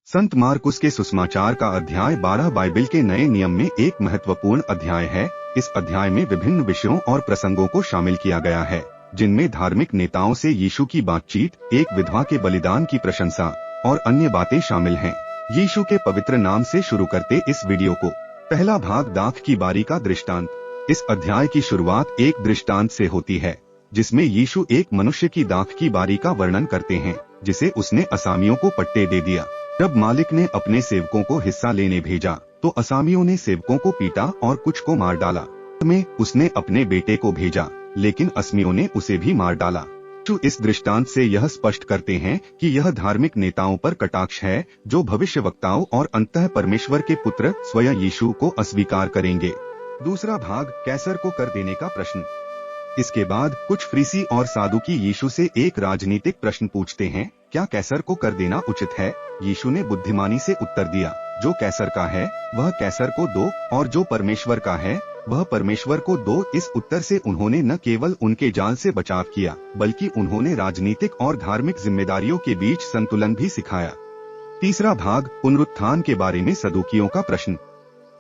संत मार्कुस के सुसमाचार का अध्याय 12 बाइबिल के नए नियम में एक महत्वपूर्ण अध्याय है। इस अध्याय में विभिन्न विषयों और प्रसंगों को शामिल किया गया है, जिनमें धार्मिक नेताओं से यीशु की बातचीत, एक विधवा के बलिदान की प्रशंसा और अन्य बातें शामिल हैं। यीशु के पवित्र नाम से शुरू करते इस वीडियो को। पहला भाग, दाख की बारी का दृष्टांत। इस अध्याय की शुरुआत एक दृष्टांत से होती है, जिसमें यीशु एक मनुष्य की दाख की बारी का वर्णन करते हैं, जिसे उसने असामियों को पट्टे दे दिया। जब मालिक ने अपने सेवकों को हिस्सा लेने भेजा, तो असामियों ने सेवकों को पीटा और कुछ को मार डाला। में उसने अपने बेटे को भेजा, लेकिन असमियों ने उसे भी मार डाला। यीशु इस दृष्टांत से यह स्पष्ट करते हैं कि यह धार्मिक नेताओं पर कटाक्ष है, जो भविष्यवक्ताओं और अंततः परमेश्वर के पुत्र स्वयं यीशु को अस्वीकार करेंगे। दूसरा भाग, कैसर को कर देने का प्रश्न। इसके बाद कुछ फरीसी और सादुकी यीशु से एक राजनीतिक प्रश्न पूछते हैं, क्या कैसर को कर देना उचित है? यीशु ने बुद्धिमानी से उत्तर दिया, जो कैसर का है वह कैसर को दो, और जो परमेश्वर का है वह परमेश्वर को दो। इस उत्तर से उन्होंने न केवल उनके जाल से बचाव किया, बल्कि उन्होंने राजनीतिक और धार्मिक जिम्मेदारियों के बीच संतुलन भी सिखाया। तीसरा भाग, पुनरुत्थान के बारे में सदूकियों का प्रश्न।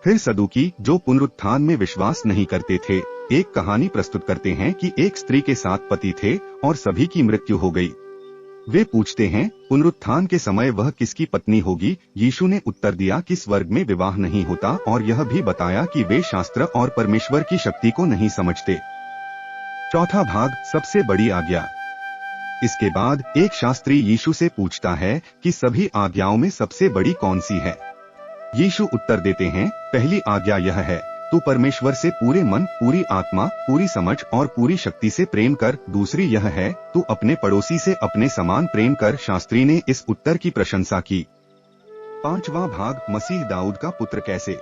फिर सदूकी, जो पुनरुत्थान में विश्वास नहीं करते थे, एक कहानी प्रस्तुत करते हैं कि एक स्त्री के 7 पति थे और सभी की मृत्यु हो गई। वे पूछते हैं, पुनरुत्थान के समय वह किसकी पत्नी होगी? यीशु ने उत्तर दिया कि स्वर्ग में विवाह नहीं होता, और यह भी बताया कि वे शास्त्र और परमेश्वर की शक्ति को नहीं समझते। चौथा भाग, सबसे बड़ी आज्ञा। इसके बाद एक शास्त्री यीशु से पूछता है कि सभी आज्ञाओं में सबसे बड़ी कौन सी है? यीशु उत्तर देते हैं, पहली आज्ञा यह है, तू परमेश्वर से पूरे मन, पूरी आत्मा, पूरी समझ और पूरी शक्ति से प्रेम कर। दूसरी यह है, तू अपने पड़ोसी से अपने समान प्रेम कर। शास्त्री ने इस उत्तर की प्रशंसा की। पांचवा भाग, मसीह दाऊद का पुत्र कैसे?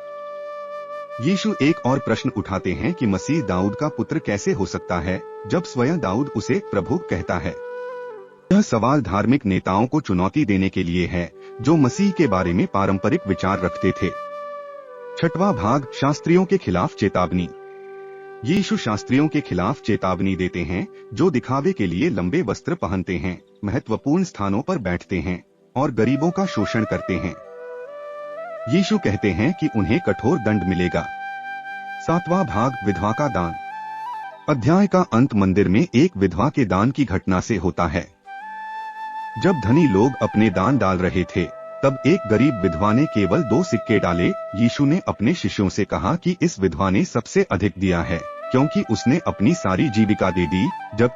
यीशु एक और प्रश्न उठाते हैं कि मसीह दाऊद का पुत्र कैसे हो सकता है, जब स्वयं दाऊद उसे प्रभु कहता है। यह सवाल धार्मिक नेताओं को चुनौती देने के लिए है, जो मसीह के बारे में पारंपरिक विचार रखते थे। छठवां भाग, शास्त्रियों के खिलाफ चेतावनी। यीशु शास्त्रियों के खिलाफ चेतावनी देते हैं, जो दिखावे के लिए लंबे वस्त्र पहनते हैं, महत्वपूर्ण स्थानों पर बैठते हैं और गरीबों का शोषण करते हैं। यीशु कहते हैं कि उन्हें कठोर दंड मिलेगा। सातवां भाग, विधवा का दान। अध्याय का अंत मंदिर में एक विधवा के दान की घटना से होता है। जब धनी लोग अपने दान डाल रहे थे, तब एक गरीब विधवा ने केवल 2 सिक्के डाले। यीशु ने अपने शिष्यों से कहा कि इस विधवा ने सबसे अधिक दिया है, क्योंकि उसने अपनी सारी जीविका दे दी, जबकि